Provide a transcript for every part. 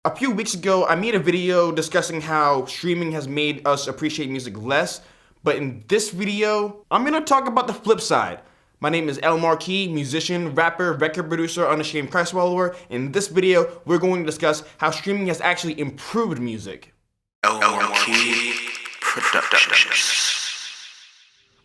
A few weeks ago, I made a video discussing how streaming has made us appreciate music less, but in this video, I'm gonna talk about the flip side. My name is El Marquis, musician, rapper, record producer, unashamed Christ follower. In this video, we're going to discuss how streaming has actually improved music. El Marquis Productions.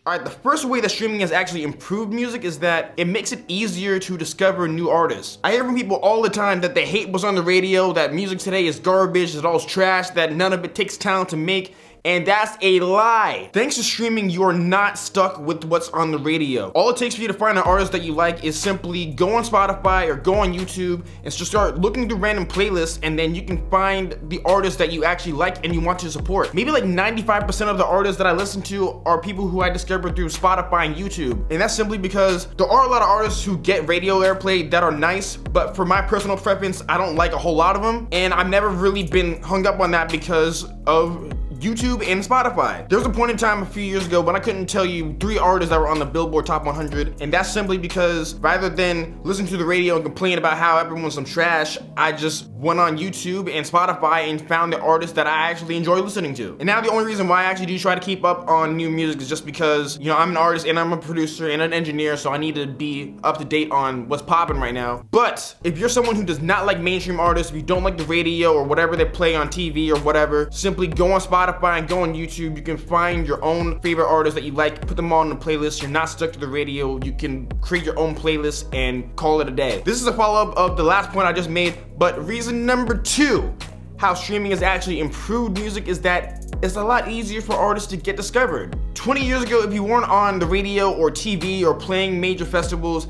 Alright, the first way that streaming has actually improved music is that it makes it easier to discover new artists. I hear from people all the time that they hate what's on the radio, that music today is garbage, that all's trash, that none of it takes talent to make. And that's a lie. Thanks to streaming, you are not stuck with what's on the radio. All it takes for you to find an artist that you like is simply go on Spotify or go on YouTube and just start looking through random playlists, and then you can find the artists that you actually like and you want to support. Maybe like 95% of the artists that I listen to are people who I discovered through Spotify and YouTube. And that's simply because there are a lot of artists who get radio airplay that are nice, but for my personal preference, I don't like a whole lot of them. And I've never really been hung up on that because of YouTube and Spotify. There was a point in time a few years ago when I couldn't tell you 3 artists that were on the Billboard Top 100, and that's simply because rather than listen to the radio and complain about how everyone's some trash, I just went on YouTube and Spotify and found the artists that I actually enjoy listening to. And now the only reason why I actually do try to keep up on new music is just because, you know, I'm an artist and I'm a producer and an engineer, so I need to be up to date on what's popping right now. But if you're someone who does not like mainstream artists, if you don't like the radio or whatever they play on TV or whatever, simply go on Spotify and go on YouTube. You can find your own favorite artists that you like, put them all in a playlist. You're not stuck to the radio. You can create your own playlist and call it a day. This is a follow-up of the last point I just made, but reason number 2, how streaming has actually improved music, is that it's a lot easier for artists to get discovered. 20 years ago, if you weren't on the radio or TV or playing major festivals,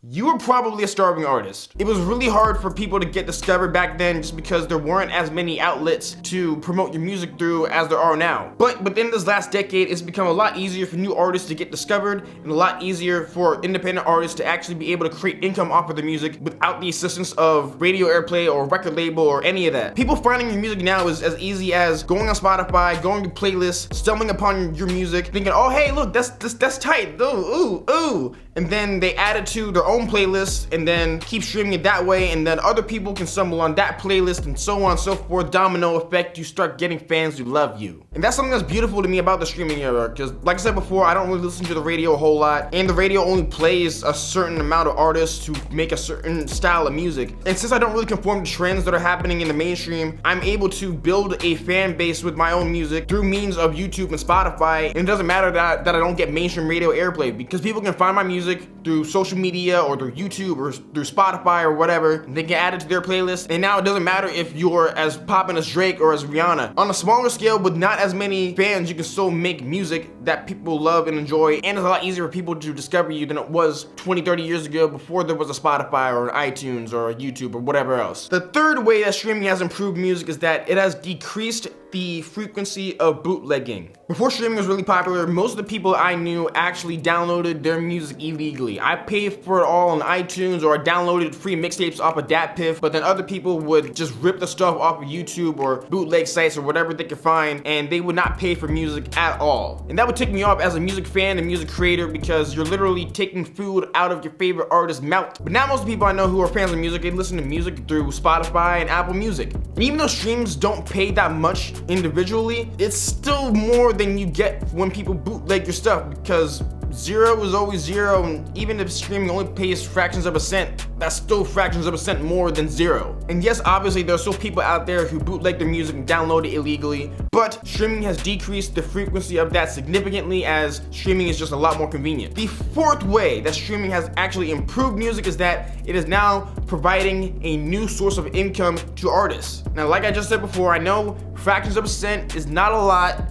you were probably a starving artist. It was really hard for people to get discovered back then just because there weren't as many outlets to promote your music through as there are now. But within this last decade, it's become a lot easier for new artists to get discovered and a lot easier for independent artists to actually be able to create income off of their music without the assistance of radio airplay or record label or any of that. People finding your music now is as easy as going on Spotify, going to playlists, stumbling upon your music, thinking, oh hey, look, that's tight, ooh, and then they add it to their own playlist and then keep streaming it that way, and then other people can stumble on that playlist and so on and so forth. Domino effect, you start getting fans who love you. And that's something that's beautiful to me about the streaming era, because like I said before, I don't really listen to the radio a whole lot, and the radio only plays a certain amount of artists who make a certain style of music. And since I don't really conform to trends that are happening in the mainstream, I'm able to build a fan base with my own music through means of YouTube and Spotify. And it doesn't matter that I don't get mainstream radio airplay, because people can find my music through social media or through YouTube or through Spotify or whatever. They can add it to their playlist, and now it doesn't matter if you're as poppin' as Drake or as Rihanna. On a smaller scale with not as many fans, you can still make music that people love and enjoy, and it's a lot easier for people to discover you than it was 20-30 years ago before there was a Spotify or an iTunes or a YouTube or whatever else. The third way that streaming has improved music is that it has decreased the frequency of bootlegging. Before streaming was really popular, most of the people I knew actually downloaded their music illegally. I paid for it all on iTunes, or I downloaded free mixtapes off of DatPiff, but then other people would just rip the stuff off of YouTube or bootleg sites or whatever they could find, and they would not pay for music at all. And that would take me off as a music fan and music creator, because you're literally taking food out of your favorite artist's mouth. But now most of the people I know who are fans of music, they listen to music through Spotify and Apple Music. And even though streams don't pay that much individually, it's still more than you get when people bootleg your stuff, because 0 is always 0, and even if streaming only pays fractions of a cent, that's still fractions of a cent more than 0. And yes, obviously there are still people out there who bootleg their music and download it illegally, but streaming has decreased the frequency of that significantly, as streaming is just a lot more convenient. The fourth way that streaming has actually improved music is that it is now providing a new source of income to artists. Now, like I just said before, I know fractions of a cent is not a lot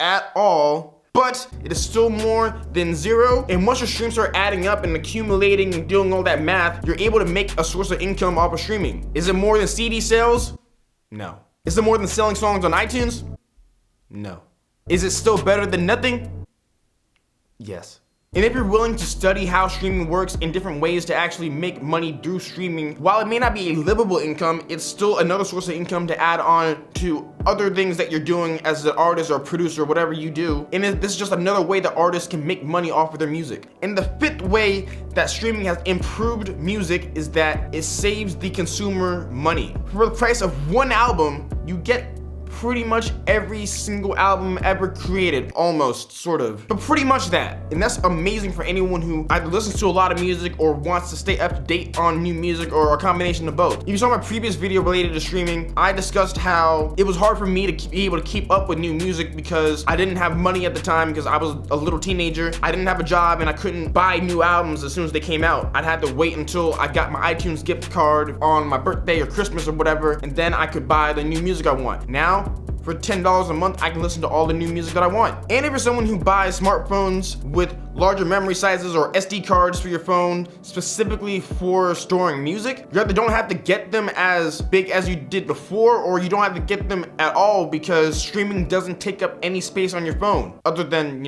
at all, but it is still more than 0. And once your streams start adding up and accumulating and doing all that math, you're able to make a source of income off of streaming. Is it more than CD sales? No. Is it more than selling songs on iTunes? No. Is it still better than nothing? Yes. And if you're willing to study how streaming works in different ways to actually make money through streaming, while it may not be a livable income, it's still another source of income to add on to other things that you're doing as an artist or producer, whatever you do. And this is just another way that artists can make money off of their music. And the fifth way that streaming has improved music is that it saves the consumer money. For the price of one album, you get pretty much every single album ever created, almost, sort of, but pretty much that. And that's amazing for anyone who either listens to a lot of music or wants to stay up to date on new music, or a combination of both. If you saw my previous video related to streaming, I discussed how it was hard for me to be able to keep up with new music because I didn't have money at the time because I was a little teenager. I didn't have a job and I couldn't buy new albums as soon as they came out. I'd have to wait until I got my iTunes gift card on my birthday or Christmas or whatever, and then I could buy the new music I want. Now, for $10 a month, I can listen to all the new music that I want. And if you're someone who buys smartphones with larger memory sizes or SD cards for your phone, specifically for storing music, you either don't have to get them as big as you did before, or you don't have to get them at all because streaming doesn't take up any space on your phone, other than,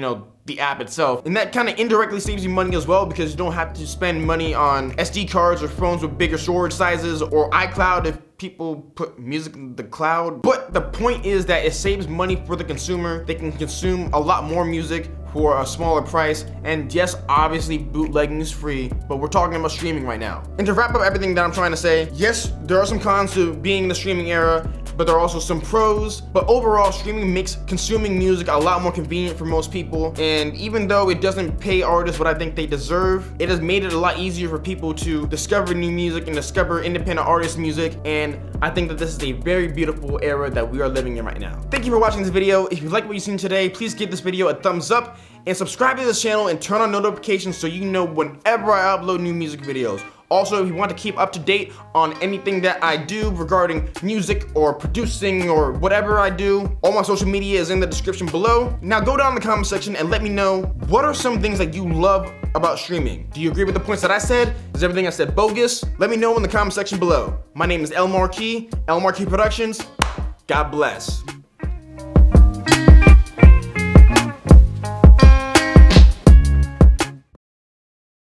the app itself. And that kind of indirectly saves you money as well because you don't have to spend money on SD cards or phones with bigger storage sizes, or iCloud if people put music in the cloud. But the point is that it saves money for the consumer. They can consume a lot more music for a smaller price. And yes, obviously bootlegging is free, but we're talking about streaming right now. And to wrap up everything that I'm trying to say, yes, there are some cons to being in the streaming era, but there are also some pros. But overall, streaming makes consuming music a lot more convenient for most people. And even though it doesn't pay artists what I think they deserve, it has made it a lot easier for people to discover new music and discover independent artist music. And I think that this is a very beautiful era that we are living in right now. Thank you for watching this video. If you like what you've seen today, please give this video a thumbs up and subscribe to this channel and turn on notifications so you know whenever I upload new music videos. Also, if you want to keep up to date on anything that I do regarding music or producing or whatever I do, all my social media is in the description below. Now go down in the comment section and let me know, what are some things that you love about streaming? Do you agree with the points that I said? Is everything I said bogus? Let me know in the comment section below. My name is El Marquis, El Marquis Productions. God bless.